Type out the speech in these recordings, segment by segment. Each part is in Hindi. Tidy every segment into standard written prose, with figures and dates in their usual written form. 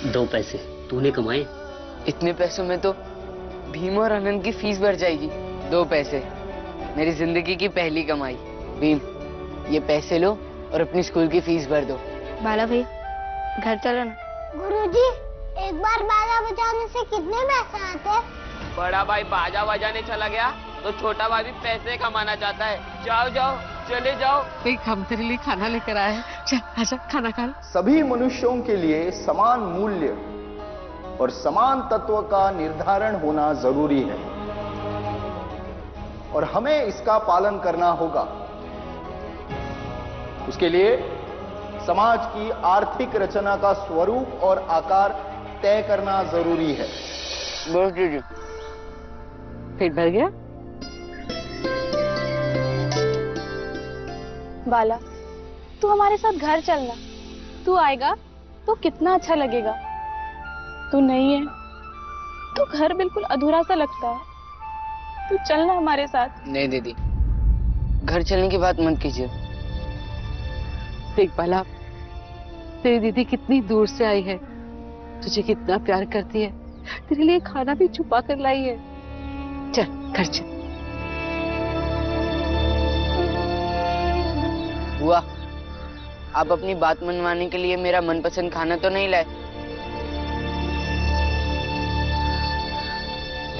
2 पैसे तूने कमाए? इतने पैसों में तो भीम और आनंद की फीस भर जाएगी। 2 पैसे मेरी जिंदगी की पहली कमाई। भीम, ये पैसे लो और अपनी स्कूल की फीस भर दो। बाला भाई घर चलो ना। गुरुजी, एक बार बाजा बजाने से कितने पैसे आते हैं? बड़ा भाई बाजा बजाने चला गया तो छोटा भाई भी पैसे कमाना चाहता है। जाओ जाओ, चले जाओ। देख, हम तेरे लिए खाना लेकर आए हैं। चल आजा, खाना खा। सभी मनुष्यों के लिए समान मूल्य और समान तत्व का निर्धारण होना जरूरी है और हमें इसका पालन करना होगा। उसके लिए समाज की आर्थिक रचना का स्वरूप और आकार तय करना जरूरी है। बस दीदी। पेट भर गया? बाला, तू हमारे साथ घर चलना। तू आएगा तो कितना अच्छा लगेगा। तू नहीं है तो घर बिल्कुल अधूरा सा लगता है। तू चलना हमारे साथ। नहीं दीदी, घर चलने की बात मत कीजिए। देख बाला, तेरी दीदी कितनी दूर से आई है, तुझे कितना प्यार करती है, तेरे लिए खाना भी छुपा कर लाई है। चल घर चल। हुआ, आप अपनी बात मनवाने के लिए मेरा मनपसंद खाना तो नहीं लाए?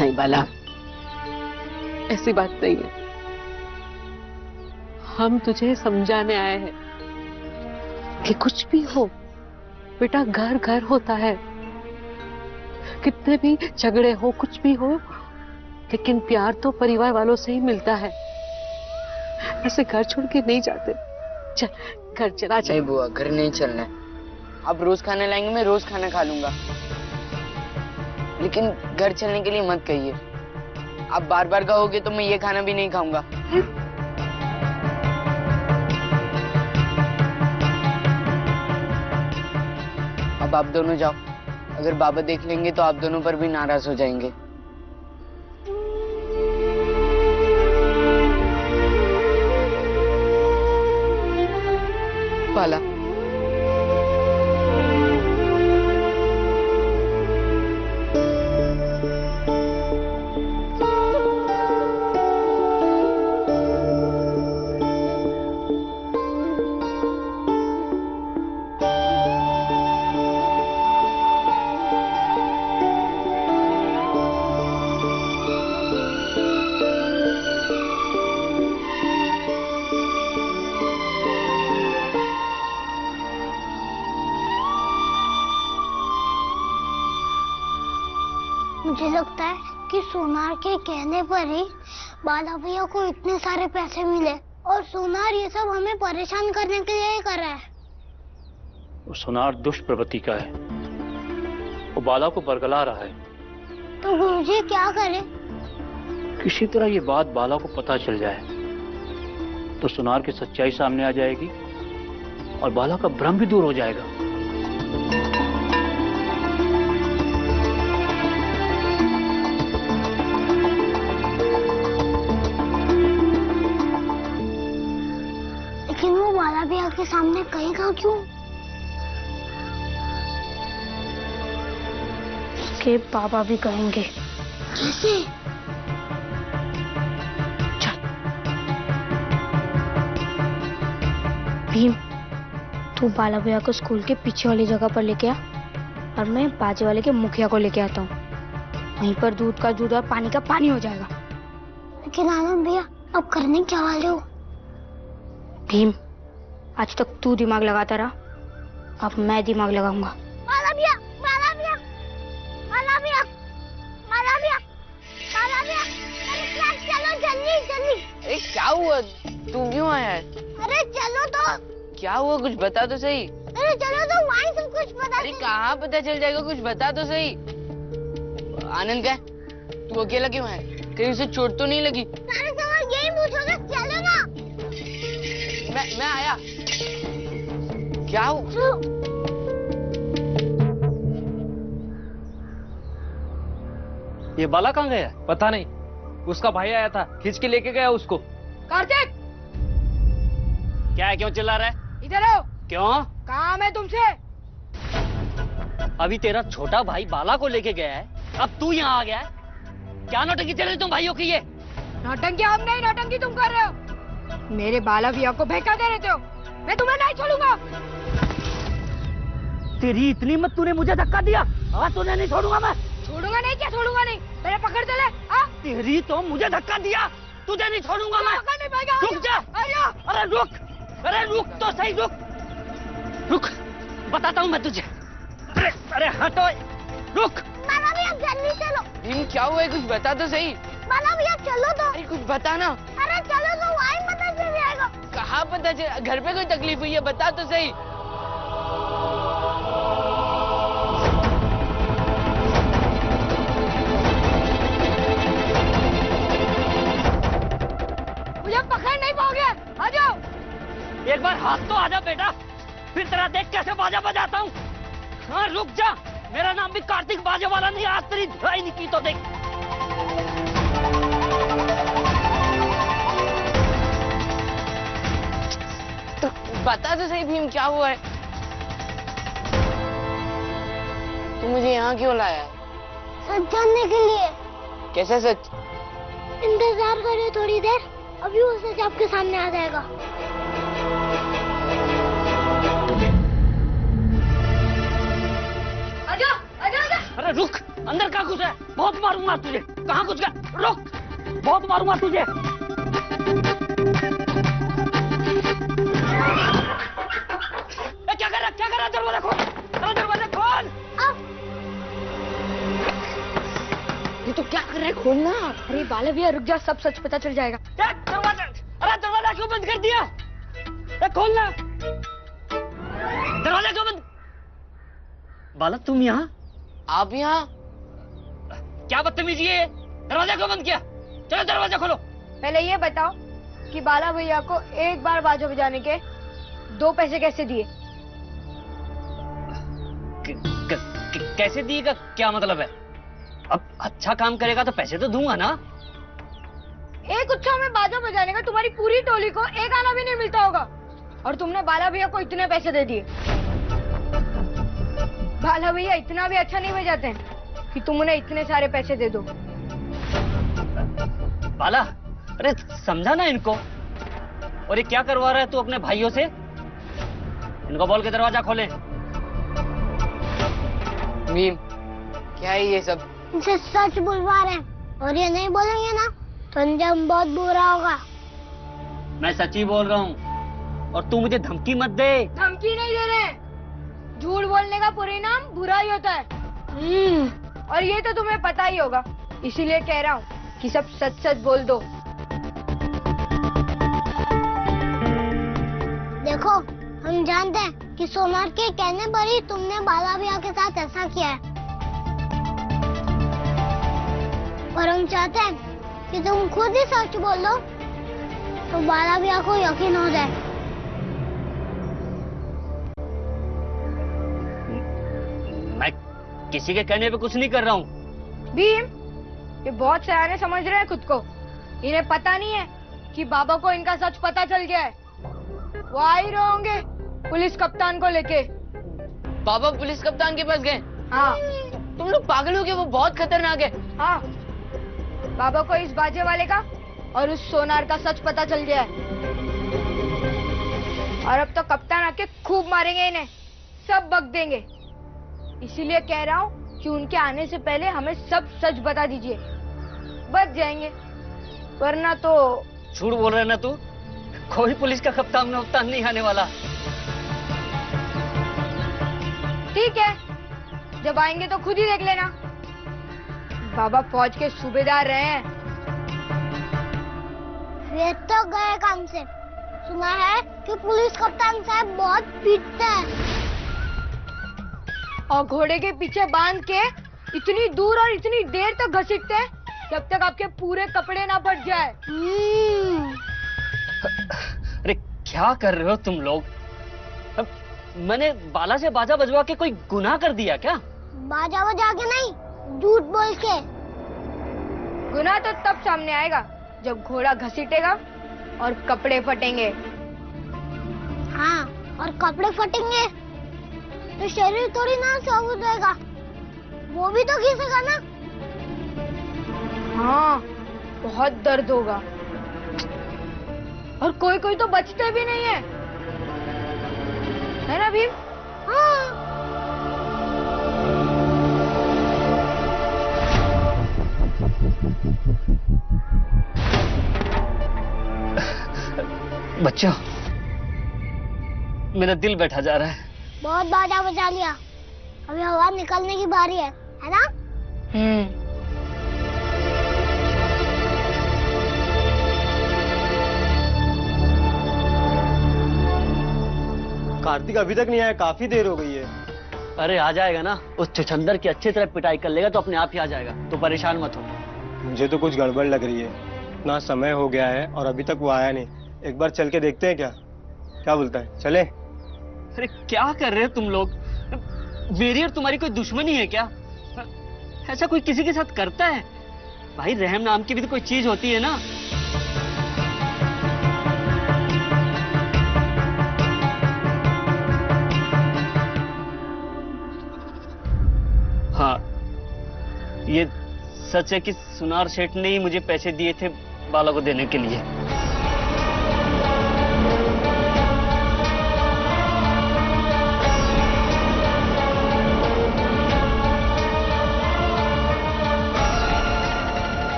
नहीं बाला, ऐसी बात नहीं है। हम तुझे समझाने आए हैं कि कुछ भी हो बेटा, घर घर होता है। कितने भी झगड़े हो, कुछ भी हो, लेकिन प्यार तो परिवार वालों से ही मिलता है। ऐसे घर छोड़ के नहीं जाते। चल घर चला। नहीं बुआ, घर नहीं चलना है। आप रोज खाना लाएंगे, मैं रोज खाना खा लूंगा, लेकिन घर चलने के लिए मत कहिए। आप बार बार कहोगे तो मैं ये खाना भी नहीं खाऊंगा। अब आप दोनों जाओ, अगर बाबा देख लेंगे तो आप दोनों पर भी नाराज हो जाएंगे। बाला, मुझे लगता है कि सोनार के कहने पर ही बाला भैया को इतने सारे पैसे मिले और सोनार ये सब हमें परेशान करने के लिए ही कर रहा है। वो सोनार दुष्ट प्रवृत्ति का है, वो बाला को बरगला रहा है। तो गुरुजी क्या करें? किसी तरह ये बात बाला को पता चल जाए तो सोनार की सच्चाई सामने आ जाएगी और बाला का भ्रम भी दूर हो जाएगा। लेकिन वो बाला भैया के सामने कहेगा क्यों? उसके पापा भी कहेंगे। कैसे? भीम, तू बाला भैया को स्कूल के पीछे वाली जगह पर लेके आ और मैं बाजे वाले के मुखिया को लेके आता हूँ। वहीं पर दूध का दूध और पानी का पानी हो जाएगा। लेकिन आनंद भैया, अब करने क्या वाले हो? भीम, आज तक तू दिमाग लगाता रहा, अब मैं दिमाग लगाऊंगा। बाला भैया, बाला भैया, बाला भैया, बाला भैया, बाला भैया, अरे क्लास चलो जल्दी जल्दी। अरे क्या हुआ, तू क्यों आया है? अरे चलो तो। क्या हुआ, कुछ बता तो सही। अरे चलो तो, वहीं सब कुछ पता। अरे कहाँ पता चल जाएगा, कुछ बता तो सही। आनंद क्या, तू अकेला क्यों है? कहीं उसे चोट तो नहीं लगी? सारे सवाल यही पूछोगे, चलो ना। मैं आया। क्या हुआ? ये बाला कहाँ गया? पता नहीं, उसका भाई आया था, खींच के लेके गया उसको। कार्तिक, क्या है, क्यों चिल्ला रहा है? इधर आओ। क्यों? काम है तुमसे। अभी तेरा छोटा भाई बाला को लेके गया है, अब तू यहाँ आ गया है। क्या नौटंकी चल रही तुम भाइयों की ये? नौटंकी हम नहीं, नौटंकी तुम कर रहे हो। मेरे बाला भैया को बहका दे रहे हो। मैं तुम्हें नहीं छोड़ूंगा। तेरी इतनी हिम्मत, तूने मुझे धक्का दिया। हाँ, तुझे नहीं छोड़ूंगा मैं। छोड़ूंगा नहीं, क्या छोड़ूंगा नहीं? मेरे पकड़ दे ले। हाँ? तेरी तो मुझे धक्का दिया, तुझे नहीं छोड़ूंगा मैं। नहीं पाएगा। रुक जा। अरे रुक, अरे रुक तो सही, रुक रुक, बताता हूँ मैं तुझे। अरे हटो, रुक। बाला भैया जल्दी चलो। भीम क्या हुआ है, कुछ बता तो सही। बाला भैया चलो तो। अरे कुछ बता ना। अरे चलो तो, वहीं पता चल जाएगा। कहाँ पता चल, घर पे कोई तकलीफ हुई है, बता तो सही। मुझे पकड़ नहीं पाओगे, आ जाओ। एक बार हाथ तो आजा बेटा, फिर तेरा देख कैसे बाजा बजाता हूँ। हाँ रुक जा, मेरा नाम भी कार्तिक बाजे वाला नहीं, आज तेरी धुलाई नहीं की तो देख। तो बता तो सही भीम, क्या हुआ है? तू मुझे यहाँ क्यों लाया है? सच जानने के लिए। कैसा सच? इंतजार करिए थोड़ी देर, अभी वो सच आपके सामने आ जाएगा। अरे रुक, अंदर कहाँ घुसा है? बहुत मारूंगा तुझे। कहाँ घुस गया? रुक, बहुत मारूंगा तुझे। क्या कर रहा? क्या कर रहा? दरवाजा खोल, अरे दरवाजा खोल। ये तो क्या कर रहा है, खोलना। अरे बाला भैया रुक जा, सब सच पता चल जाएगा। दरवाजा, अरे दरवाजा क्यों बंद कर दिया? खोलना दरवाजा, क्यों बंद? बाला तुम यहाँ? आप यहाँ? क्या बदतमीजी है? दरवाजा क्यों बंद किया? चलो दरवाजा खोलो। पहले ये बताओ कि बाला भैया को एक बार बाजा बजाने के 2 पैसे कैसे दिए? कैसे दिए का क्या मतलब है? अब अच्छा काम करेगा तो पैसे तो दूंगा ना। एक उत्सव में बाजा बजाने का तुम्हारी पूरी टोली को एक आना भी नहीं मिलता होगा, और तुमने बाला भैया को इतने पैसे दे दिए। बाला भैया इतना भी अच्छा नहीं बजाते हैं कि तुम उन्हें इतने सारे पैसे दे दो। बाला, अरे समझा ना इनको। और ये क्या करवा रहा है तू अपने भाइयों से? इनको बोल के दरवाजा खोले। भीम क्या है ये सब? इनसे सच बुलवा रहे हैं, और ये नहीं बोलेंगे ना तो अंजाम बहुत बुरा होगा। मैं सच ही बोल रहा हूँ, और तू मुझे धमकी मत दे। धमकी नहीं दे रहे, झूठ बोलने का परिणाम बुरा ही होता है। और ये तो तुम्हें पता ही होगा, इसीलिए कह रहा हूँ कि सब सच सच बोल दो। देखो, हम जानते हैं कि सोनार के कहने पर ही तुमने बाला भैया के साथ ऐसा किया है, और हम चाहते हैं कि तुम खुद ही सच बोल दो तो बाला भैया को यकीन हो जाए। मैं किसी के कहने पे कुछ नहीं कर रहा हूँ। भीम, ये बहुत सयाने समझ रहे हैं खुद को। इन्हें पता नहीं है कि बाबा को इनका सच पता चल गया है। वो आ ही रहे होंगे पुलिस कप्तान को लेके। बाबा पुलिस कप्तान के पास गए? हाँ। तुम लोग पागल हो गए, वो बहुत खतरनाक है। हाँ, बाबा को इस बाजे वाले का और उस सोनार का सच पता चल गया है, और अब तो कप्तान आके खूब मारेंगे इन्हें, सब बक देंगे। इसीलिए कह रहा हूँ कि उनके आने से पहले हमें सब सच बता दीजिए, बच जाएंगे, वरना तो। झूठ बोल रहा है ना तू? कोई पुलिस का कप्तान वप्तान नहीं आने वाला। ठीक है, जब आएंगे तो खुद ही देख लेना। बाबा फौज के सूबेदार रहे हैं। वे तो गए काम से। सुना है कि पुलिस कप्तान साहब बहुत पीटते हैं, और घोड़े के पीछे बांध के इतनी दूर और इतनी देर तक घसीटते हैं जब तक आपके पूरे कपड़े ना फट जाए। अरे क्या कर रहे हो तुम लोग? अब मैंने बाला से बाजा बजवा के कोई गुनाह कर दिया क्या? बाजा बजा के नहीं, झूठ बोल के। गुनाह तो तब सामने आएगा जब घोड़ा घसीटेगा और कपड़े फटेंगे। हाँ, और कपड़े फटेंगे तो शरीर थोड़ी ना साबुत रहेगा, वो भी तो घिसेगा ना। हाँ, बहुत दर्द होगा। और कोई कोई तो बचते भी नहीं है ना भीम? हाँ। बच्चों, मेरा दिल बैठा जा रहा है। बहुत बाजा बजा लिया, अभी हवा निकलने की बारी है ना? कार्तिक अभी तक नहीं आया, काफी देर हो गई है। अरे आ जाएगा ना, उस छुछंदर की अच्छी तरह पिटाई कर लेगा तो अपने आप ही आ जाएगा, तो परेशान मत हो। मुझे तो कुछ गड़बड़ लग रही है, इतना समय हो गया है और अभी तक वो आया नहीं। एक बार चल के देखते हैं क्या? क्या बोलता है, चले? अरे क्या कर रहे हो तुम लोग? मेरी और तुम्हारी कोई दुश्मनी है क्या? ऐसा कोई किसी के साथ करता है? भाई रहम नाम की भी तो कोई चीज होती है ना। हाँ, ये सच है कि सुनार सेठ ने ही मुझे पैसे दिए थे बाला को देने के लिए।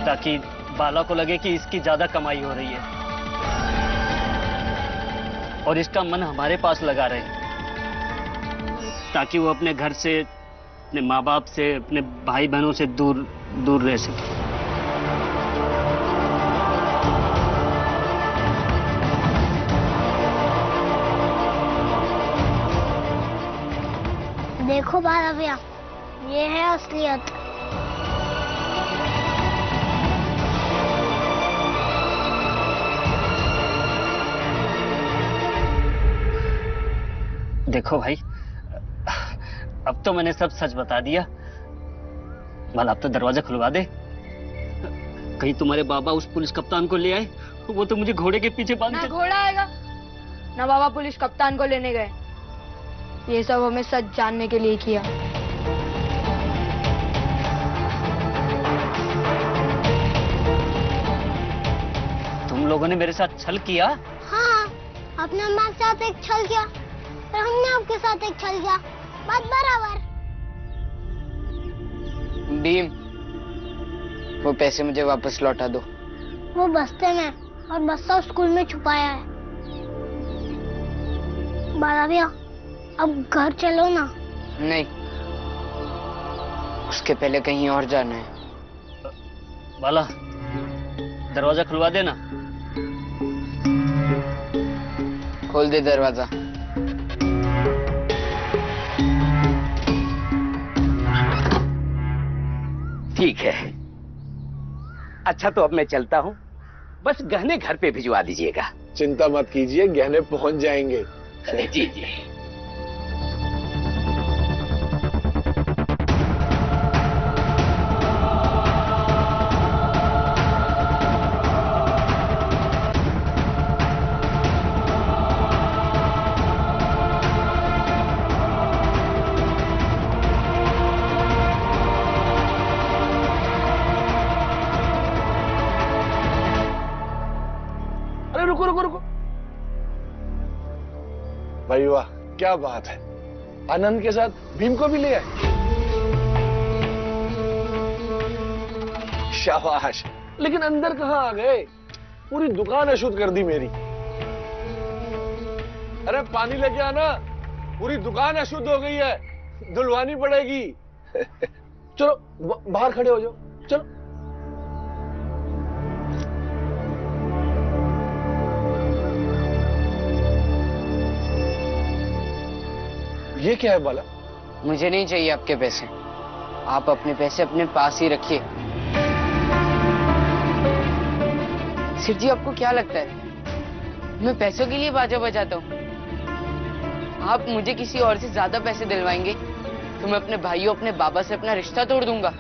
ताकि बाला को लगे कि इसकी ज्यादा कमाई हो रही है और इसका मन हमारे पास लगा रहे, ताकि वो अपने घर से, अपने माँ बाप से, अपने भाई बहनों से दूर दूर रह सके। देखो बाला भैया, ये है असलियत। देखो भाई, अब तो मैंने सब सच बता दिया। बाला अब तो दरवाजा खुलवा दे, कहीं तुम्हारे बाबा उस पुलिस कप्तान को ले आए, वो तो मुझे घोड़े के पीछे बांध के। ना घोड़ा आएगा, ना बाबा पुलिस कप्तान को लेने गए। ये सब हमें सच जानने के लिए किया। तुम लोगों ने मेरे साथ छल किया? हाँ, आपने हमारे साथ एक छल किया और हमने आपके साथ एक छल किया, बात बराबर। भीम, वो पैसे मुझे वापस लौटा दो। वो बस्ते में और बस्ता स्कूल में छुपाया है। बाला भैया, अब घर चलो ना। नहीं, उसके पहले कहीं और जाना है। बाला, दरवाजा खुलवा देना। खोल दे दरवाजा। ठीक है, अच्छा तो अब मैं चलता हूँ, बस गहने घर पे भिजवा दीजिएगा। चिंता मत कीजिए, गहने पहुंच जाएंगे। जी जी। रुको रुको रुको, भाई वाह, क्या बात है। आनंद के साथ भीम को भी ले आए। शाबाश, लेकिन अंदर कहाँ आ गए? पूरी दुकान अशुद्ध कर दी मेरी। अरे पानी लेके आना, पूरी दुकान अशुद्ध हो गई है, धुलवानी पड़ेगी। चलो बाहर खड़े हो जाओ, चलो। ये क्या है बाला? मुझे नहीं चाहिए आपके पैसे, आप अपने पैसे अपने पास ही रखिए। सिर जी, आपको क्या लगता है मैं पैसों के लिए बाजा बजाता हूँ? आप मुझे किसी और से ज्यादा पैसे दिलवाएंगे तो मैं अपने भाइयों, अपने बाबा से अपना रिश्ता तोड़ दूंगा।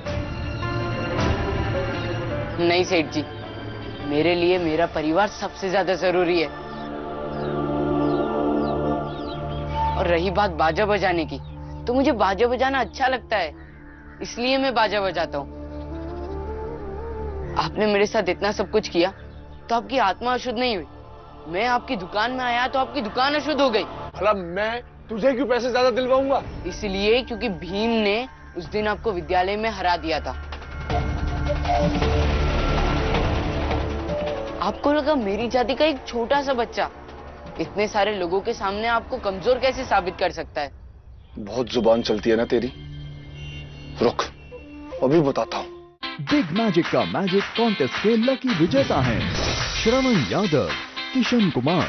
नहीं सेठ जी, मेरे लिए मेरा परिवार सबसे ज्यादा जरूरी है। और रही बात बाजा बजाने की, तो मुझे बाजा बजाना अच्छा लगता है, इसलिए मैं बाजा बजाता हूँ। आपने मेरे साथ इतना सब कुछ किया तो आपकी आत्मा अशुद्ध नहीं हुई। मैं आपकी दुकान में आया तो आपकी दुकान अशुद्ध हो गई। भला मैं तुझे क्यों पैसे ज्यादा दिलवाऊंगा? इसलिए क्योंकि भीम ने उस दिन आपको विद्यालय में हरा दिया था। आपको लगा मेरी जाति का एक छोटा सा बच्चा इतने सारे लोगों के सामने आपको कमजोर कैसे साबित कर सकता है? बहुत जुबान चलती है ना तेरी। रुक, अभी बताता हूँ। बिग मैजिक का मैजिक कॉन्टेस्ट के लकी विजेता हैं श्रवण यादव, किशन कुमार,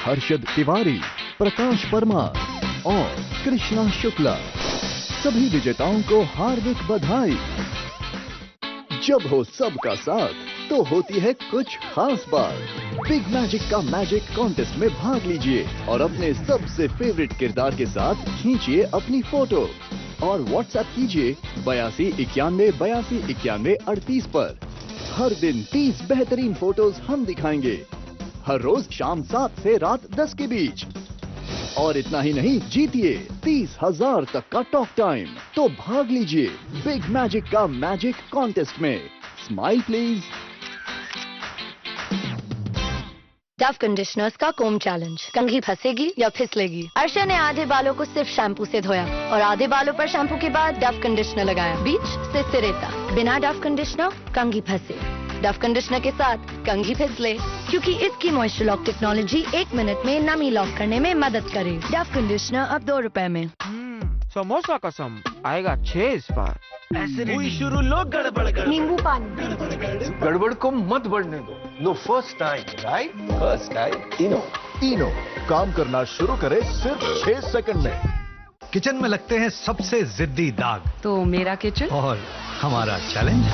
हर्षद तिवारी, प्रकाश परमार और कृष्णा शुक्ला। सभी विजेताओं को हार्दिक बधाई। जब हो सबका साथ तो होती है कुछ खास बात। बिग मैजिक का मैजिक कॉन्टेस्ट में भाग लीजिए और अपने सबसे फेवरेट किरदार के साथ खींचिए अपनी फोटो और व्हाट्सएप कीजिए 8291829138 पर। हर दिन 30 बेहतरीन फोटोज हम दिखाएंगे, हर रोज शाम 7 से रात 10 के बीच। और इतना ही नहीं, जीतिए 30,000 तक का टॉक टाइम। तो भाग लीजिए बिग मैजिक का मैजिक कॉन्टेस्ट में। Smile please. डव कंडीशनर्स का कोम चैलेंज। कंघी फंसेगी या फिसलेगी। अर्षा ने आधे बालों को सिर्फ शैम्पू से धोया और आधे बालों पर शैम्पू के बाद डव कंडीशनर लगाया। बीच से सिरे तक बिना डव कंडीशनर कंघी फंसे, डव कंडीशनर के साथ कंघी फिसले, क्योंकि इसकी मॉइस्चर लॉक टेक्नोलॉजी 1 मिनट में नमी लॉक करने में मदद करे। डव कंडीशनर अब 2 रुपए में। समोसा कसम आएगा 6 इस बार। हुई शुरू, लोग गड़बड़ कर। नींबू पानी। गड़बड़ को मत बढ़ने दो। No first time, right? First time तीनों काम करना शुरू करे सिर्फ 6 सेकंड में। किचन में लगते हैं सबसे जिद्दी दाग। तो मेरा किचन और हमारा चैलेंज,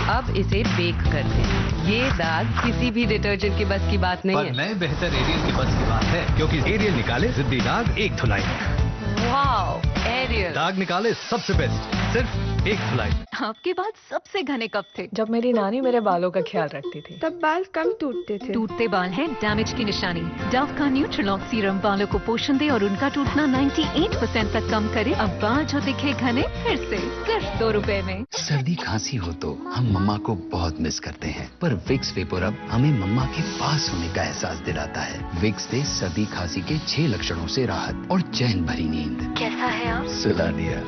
अब इसे बेक करते हैं। ये दाग किसी भी डिटर्जेंट की बस की बात नहीं पर है। नए बेहतर एरियल की बस की बात है, क्योंकि एरियल निकाले जिद्दी दाग एक धुलाई में। वाओ, एरियल दाग निकाले सबसे बेस्ट, सिर्फ एक धुलाई। आपके बाल सबसे घने कब थे? जब मेरी नानी मेरे बालों का ख्याल रखती थी। तब बाल कम टूटते थे। टूटते बाल हैं डैमेज की निशानी। डव का न्यूट्रिलॉक सीरम बालों को पोषण दे और उनका टूटना 98% तक कम करे। अब बाल जो दिखे घने फिर से सिर्फ 2 रुपए में। सर्दी खांसी हो तो हम मम्मा को बहुत मिस करते हैं, पर विक्स वेपोरब हमें मम्मा के पास होने का एहसास दिलाता है। विक्स दे सर्दी खांसी के 6 लक्षणों से राहत और चैन भरी नींद। कैसा है आप? सुला दिया।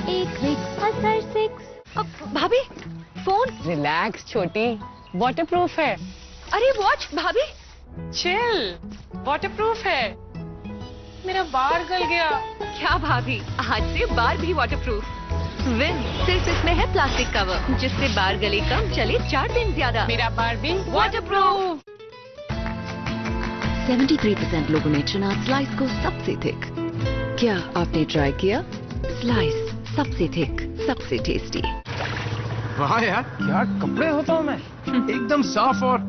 एक विक्स हज़ार 6। भाभी फोन। रिलैक्स छोटी, वाटरप्रूफ है। अरे वॉच भाभी। चिल, वाटरप्रूफ है। मेरा बार गल गया। क्या भाभी, आज से बार भी वाटरप्रूफ। विन सिर्फ इसमें है प्लास्टिक कवर, जिससे बार गले कम, चले 4 दिन ज्यादा। मेरा बार भी वाटरप्रूफ। 73% लोगों ने चुना स्लाइस को सबसे थिक। क्या आपने ट्राई किया? स्लाइस सबसे थिक, सबसे टेस्टी। वाह यार, क्या कपड़े होता हूँ मैं, एकदम साफ और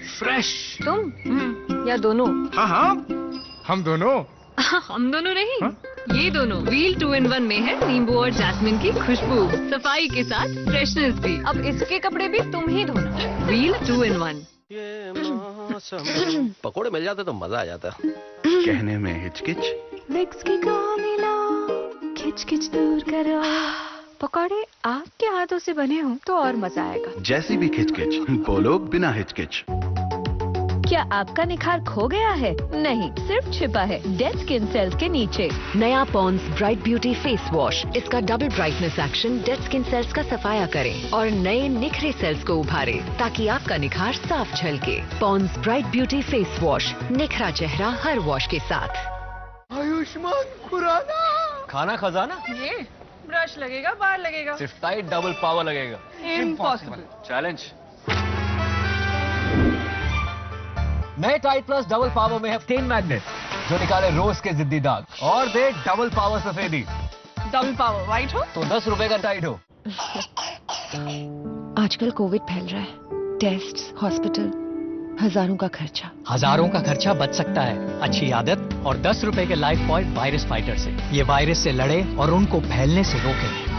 फ्रेश। तुम या दोनों? हाँ हाँ, हम दोनों। हम दोनों नहीं, ये दोनों। व्हील 2 in 1 में है नींबू और जैस्मिन की खुशबू, सफाई के साथ फ्रेशनेस भी। अब इसके कपड़े भी तुम ही धोना। Wheel 2 in 1। पकोड़े मिल जाते तो मजा आ जाता। कहने में हिचकिच। विक्स की कमी लो, खिच खिच दूर करो। पकौड़े आपके हाथों से बने हो तो और मजा आएगा। जैसी भी खिचकिच, बोलो बिना हिचकिच। क्या आपका निखार खो गया है? नहीं, सिर्फ छिपा है डेड स्किन सेल्स के नीचे। नया Pond's bright beauty face wash. इसका double brightness action dead skin cells का सफाया करे और नए निखरे सेल्स को उभारे, ताकि आपका निखार साफ झलके। Pond's bright beauty face wash, निखरा चेहरा हर वॉश के साथ। आयुष्मान खुराना। खाना खजाना। ये ब्रश लगेगा, बार लगेगा, सिर्फ टाइट डबल पावर लगेगा। इम्पॉसिबल। चैलेंज। नए टाइट प्लस डबल पावर में है 10 मैग्नेट, जो निकाले रोज के जिद्दी दाग और दे डबल पावर सफेदी। डबल पावर वाइट हो तो 10 रुपए का टाइट हो। आजकल कोविड फैल रहा है, टेस्ट, हॉस्पिटल, हजारों का खर्चा। हजारों का खर्चा बच सकता है अच्छी आदत और 10 रुपए के लाइफ पॉइंट वायरस फाइटर से। ये वायरस से लड़े और उनको फैलने से रोके।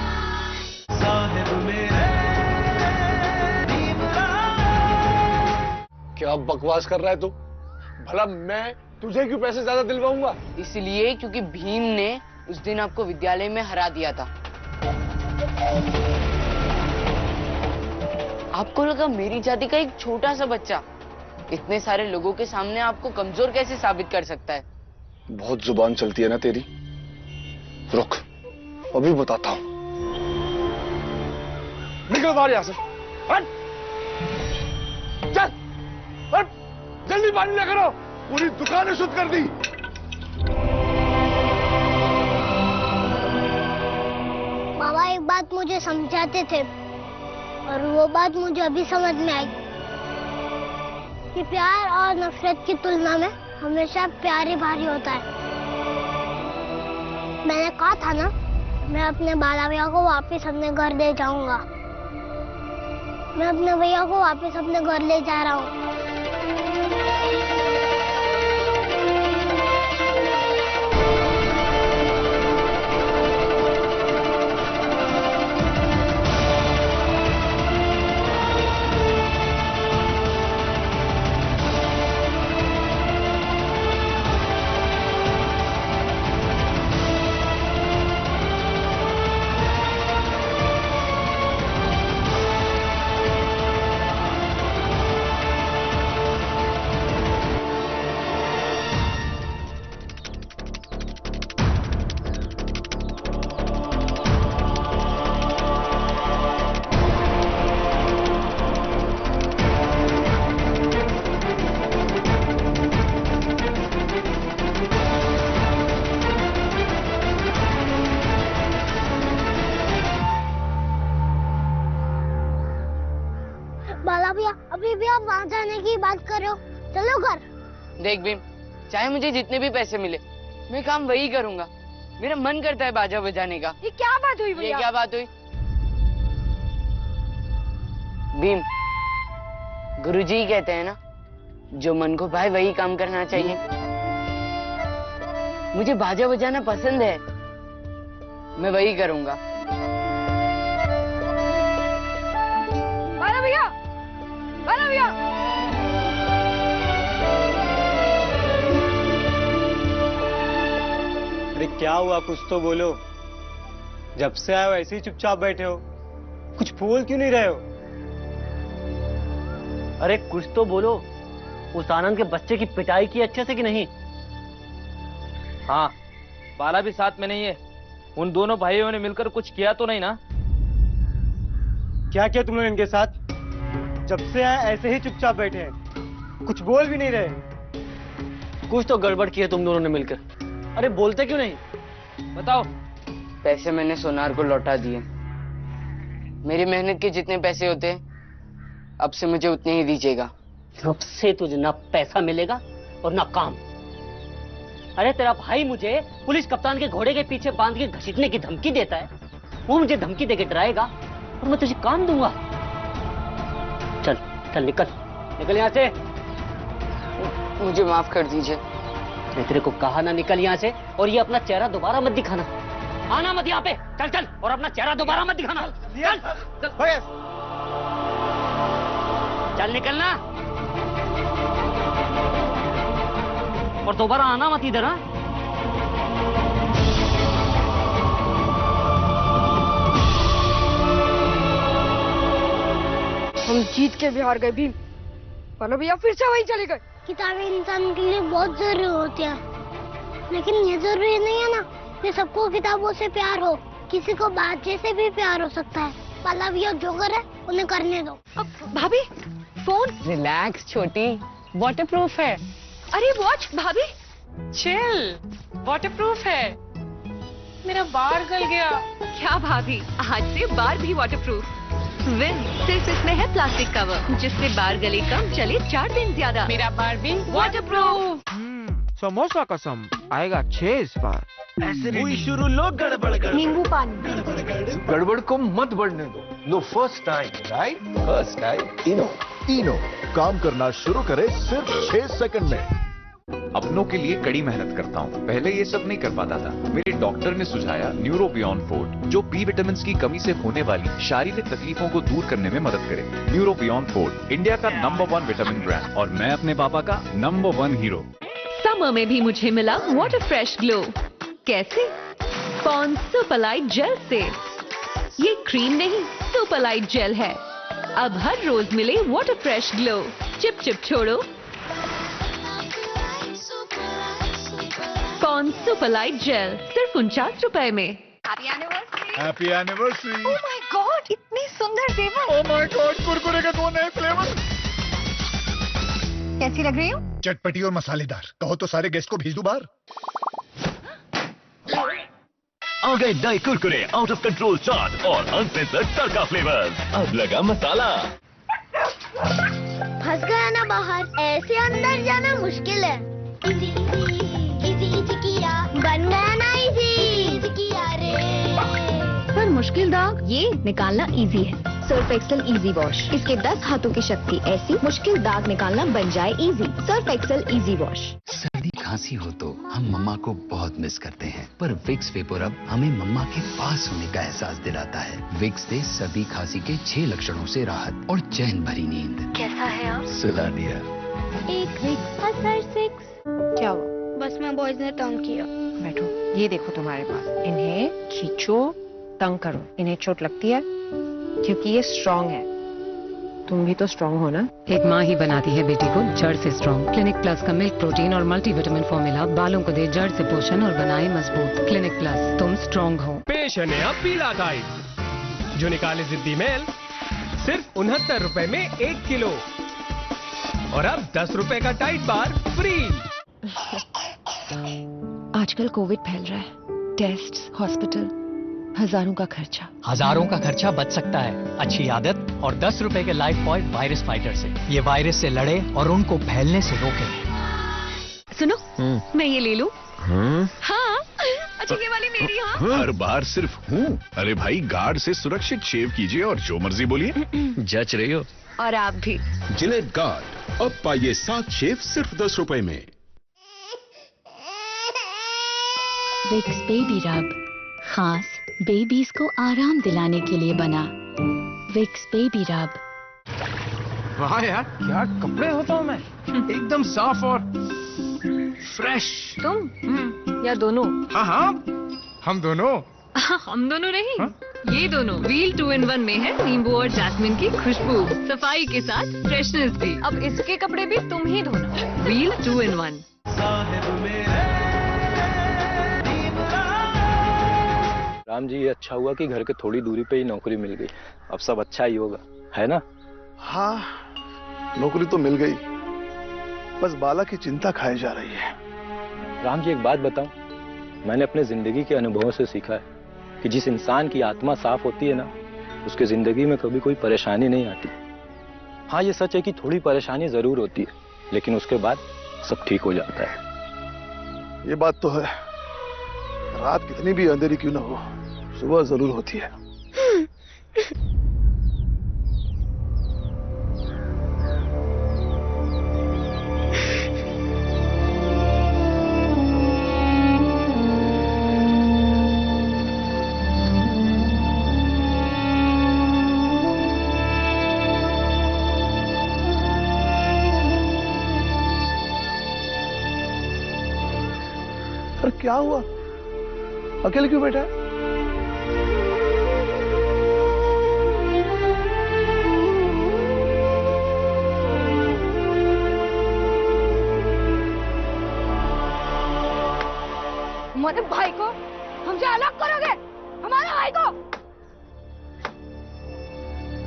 क्या बकवास कर रहा है तू? भला मैं तुझे क्यों पैसे ज्यादा दिलवाऊंगा? इसलिए क्योंकि भीम ने उस दिन आपको विद्यालय में हरा दिया था। आपको लगा मेरी जाति का एक छोटा सा बच्चा इतने सारे लोगों के सामने आपको कमजोर कैसे साबित कर सकता है? बहुत जुबान चलती है ना तेरी। रुक, अभी बताता हूं। निकल बाहर यहां से। हट! चल, हट! जल्दी पानी लेकर आओ। पूरी दुकान शुद्ध कर दी। बाबा एक बात मुझे समझाते थे और वो बात मुझे अभी समझ में आई कि प्यार और नफरत की तुलना में हमेशा प्यार ही भारी होता है। मैंने कहा था ना, मैं अपने बाला भैया को वापस अपने घर ले जाऊंगा। मैं अपने भैया को वापस अपने घर ले जा रहा हूँ। बाला भैया, अभी भी आप वहाँ जाने की बात कर रहे हो? चलो घर। देख भीम, चाहे मुझे जितने भी पैसे मिले, मैं काम वही करूंगा। मेरा मन करता है बाजा बजाने का। ये क्या बात हुई भैया? ये क्या बात हुई? भीम, गुरुजी कहते हैं ना, जो मन को भाई वही काम करना चाहिए। मुझे बाजा बजाना पसंद है, मैं वही करूंगा। बाला भैया, बाला भैया। अरे क्या हुआ, कुछ तो बोलो। जब से आए हो ऐसे ही चुपचाप बैठे हो, कुछ बोल क्यों नहीं रहे हो? अरे कुछ तो बोलो, उस आनंद के बच्चे की पिटाई की अच्छे से कि नहीं? हाँ, बाला भी साथ में नहीं है। उन दोनों भाइयों ने मिलकर कुछ किया तो नहीं ना? क्या किया तुमने इनके साथ? जब से आए ऐसे ही चुपचाप बैठे हैं, कुछ बोल भी नहीं रहे। कुछ तो गड़बड़ की है तुम दोनों ने मिलकर। अरे बोलते क्यों नहीं? बताओ। पैसे मैंने सोनार को लौटा दिए। मेरी मेहनत के जितने पैसे होते हैं, अब से मुझे उतने ही दीजिएगा। अब से तुझे ना पैसा मिलेगा और ना काम। अरे तेरा भाई मुझे पुलिस कप्तान के घोड़े के पीछे बांध के घसीटने की धमकी देता है। वो मुझे धमकी देके डराएगा और मैं तुझे काम दूंगा। चल चल निकल, निकल यहाँ से। मुझे माफ कर दीजिए। मैं तेरे को कहा ना निकल यहाँ से, और ये अपना चेहरा दोबारा मत दिखाना। आना मत यहाँ पे। चल चल, और अपना चेहरा दोबारा मत दिखाना। चल चल, चल निकलना, और दोबारा आना मत इधर। हाँ, हम जीत के भी हार गए भीम। बाला भैया फिर से वहीं चले गए। किताबें इंसान के लिए बहुत जरूरी होती है, लेकिन ये जरूरी नहीं है ना कि सबको किताबों से प्यार हो। किसी को बाजे से भी प्यार हो सकता है। बाला भैया जो करे उन्हें करने दो। भाभी फोन। रिलैक्स छोटी, वाटरप्रूफ है। अरे वॉच भाभी। चिल, वाटरप्रूफ है। मेरा बार गल गया। क्या भाभी, आज से बार भी वाटरप्रूफ। विन सिर्फ इसमें है प्लास्टिक कवर, जिससे बार गले कम, चले 4 दिन ज्यादा। मेरा बार भी वाटरप्रूफ। समोसा कसम आएगा 6 इस बार। हुई शुरू, लोग गड़बड़ कर। नींबू पानी। गड़बड़ को मत बढ़ने दो। No first time, right? First time Eno. Eno काम करना शुरू करे सिर्फ 6 सेकंड में। अपनों के लिए कड़ी मेहनत करता हूँ। पहले ये सब नहीं कर पाता था। मेरे डॉक्टर ने सुझाया न्यूरो बियॉन्ड 4, जो बी विटामिन की कमी से होने वाली शारीरिक तकलीफों को दूर करने में मदद करे। न्यूरो बियॉन्ड 4 इंडिया का नंबर 1 विटामिन ब्रांड, और मैं अपने पापा का नंबर 1 हीरो। समर में भी मुझे मिला वाटर फ्रेश ग्लो। कैसे? पॉन्ड्स सुपरलाइट जेल से। ये क्रीम नहीं, सुपरलाइट जेल है। अब हर रोज मिले water fresh glow. Chip chip छोड़ो। पॉन्ड्स सुपरलाइट जेल सिर्फ 49 रुपए में। Happy anniversary. Oh my God, इतने सुंदर जेवर। ओह माय गॉड, कुरकुरे के 2 नए फ्लेवर। कैसी लग रही हूँ? चटपटी और मसालेदार। कहो तो सारे गेस्ट को भेज दूं बाहर। आ गए नए कुरकुरे आउट ऑफ कंट्रोल चाट और अनसेंसर्ड तड़का फ्लेवर्स। अब लगा मसाला। फंस गया ना बाहर, ऐसे अंदर जाना मुश्किल है। इजी किया, बन गया ना इजी किया रे। पर मुश्किल दाग ये निकालना इजी है। Surf Excel easy wash. इसके 10 हाथों की शक्ति ऐसी मुश्किल दाग निकालना बन जाए easy. Surf Excel easy wash. सर्दी खांसी हो तो हम मम्मा को बहुत मिस करते हैं, पर विक्स वेपोरब हमें मम्मा के पास होने का एहसास दिलाता है। विक्स दे सर्दी खांसी के 6 लक्षणों से राहत और चैन भरी नींद। कैसा है आप? सुला दिया। एक विक्स असर 6। क्या हुआ? बस में बॉयज ने तंग किया। बैठो, ये देखो तुम्हारे पास। इन्हें खींचो, तंग करो। इन्हें चोट लगती है क्योंकि ये स्ट्रांग है। तुम भी तो स्ट्रांग हो ना। एक माँ ही बनाती है बेटी को जड़ से स्ट्रॉन्ग। क्लिनिक प्लस का मिल्क प्रोटीन और मल्टीविटामिन फॉर्मूला बालों को दे जड़ से पोषण और बनाए मजबूत। क्लिनिक प्लस, तुम स्ट्रॉन्ग हो। पेश है नया पीला टाइट जो निकाले जिद्दी मेल सिर्फ 69 रुपए में 1 किलो। और अब 10 रुपए का टाइट बार फ्री। आजकल कोविड फैल रहा है। टेस्ट, हॉस्पिटल, हजारों का खर्चा। हजारों का खर्चा बच सकता है अच्छी आदत और 10 रुपए के लाइफ पॉइंट वायरस फाइटर से। ये वायरस से लड़े और उनको फैलने से रोके। सुनो, मैं ये ले लूं? हाँ, अच्छा ये वाली मेरी। हाँ, हर बार सिर्फ हूँ। अरे भाई, गार्ड से सुरक्षित शेव कीजिए और जो मर्जी बोलिए। जच रही हो। और आप भी। जिलेट गार्ड अब पाइए 7 शेव सिर्फ 10 रुपए में। विक्स बेबी रब खास बेबीज को आराम दिलाने के लिए बना। विक्स बेबी रब। वाह यार, क्या कपड़े होता हूँ मैं। एकदम साफ और फ्रेश। तुम या दोनों? हाँ हाँ, हम दोनों। हम दोनों नहीं, ये दोनों। व्हील 2 in 1 में है नींबू और जैस्मिन की खुशबू, सफाई के साथ फ्रेशनेस भी। अब इसके कपड़े भी तुम ही धोना। Wheel 2 in 1। राम जी, ये अच्छा हुआ कि घर के थोड़ी दूरी पे ही नौकरी मिल गई। अब सब अच्छा ही होगा, है ना? हाँ, नौकरी तो मिल गई, बस बाला की चिंता खाई जा रही है। राम जी, एक बात बताऊं, मैंने अपने जिंदगी के अनुभवों से सीखा है कि जिस इंसान की आत्मा साफ होती है ना, उसके जिंदगी में कभी कोई परेशानी नहीं आती। हाँ, ये सच है कि थोड़ी परेशानी जरूर होती है, लेकिन उसके बाद सब ठीक हो जाता है। ये बात तो है, रात कितनी भी अंधेरी क्यों ना हो, सुबह जरूर होती है। पर क्या हुआ, अकेले क्यों बैठा है? हमारे भाई को हमसे अलग करोगे? हमारे भाई को?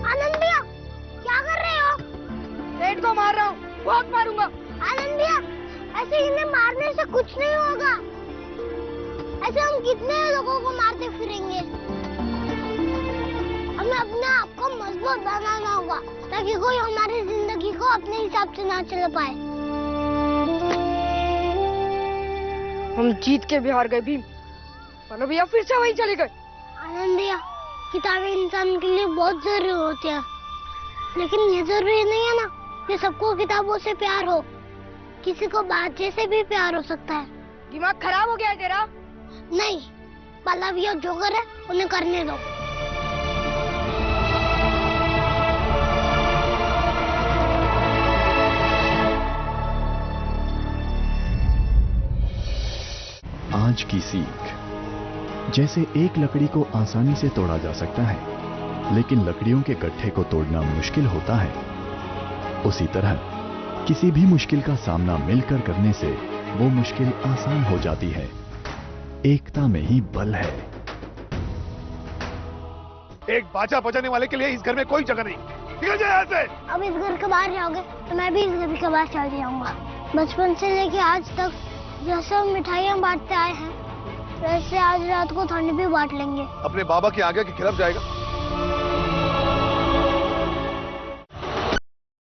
आनंद भैया, क्या कर रहे हो? पेट को मार रहा हूँ, बहुत मारूंगा। आनंद भैया, ऐसे इन्हें मारने से कुछ नहीं होगा। ऐसे हम कितने लोगों को मारते फिरेंगे। हमें अपने आप को मजबूत बनाना होगा ताकि कोई हमारी जिंदगी को अपने हिसाब से ना चला पाए। हम जीत के भी हार गए भीम, वरना भैया फिर से वहीं चले गए। आनंद भैया, किताबें इंसान के लिए बहुत जरूरी होती है, लेकिन ये जरूरी नहीं है ना कि सबको किताबों से प्यार हो। किसी को बाजे से भी प्यार हो सकता है। दिमाग खराब हो गया है तेरा? नहीं, बाला भैया जो करे उन्हें करने दो। की सीख। जैसे एक लकड़ी को आसानी से तोड़ा जा सकता है, लेकिन लकड़ियों के गट्ठे को तोड़ना मुश्किल होता है, उसी तरह किसी भी मुश्किल का सामना मिलकर करने से वो मुश्किल आसान हो जाती है। एकता में ही बल है। एक बाजा बजाने वाले के लिए इस घर में कोई जगह नहीं। निकल जाए यहाँ से। अब इस घर के बाहर जाओगे तो मैं भी इस घर के बाहर चल जाऊंगा। बचपन से लेके आज तक जैसे हम मिठाइयाँ बांटते आए हैं, वैसे आज रात को थाने भी बांट लेंगे। अपने बाबा की आज्ञा के खिलाफ जाएगा?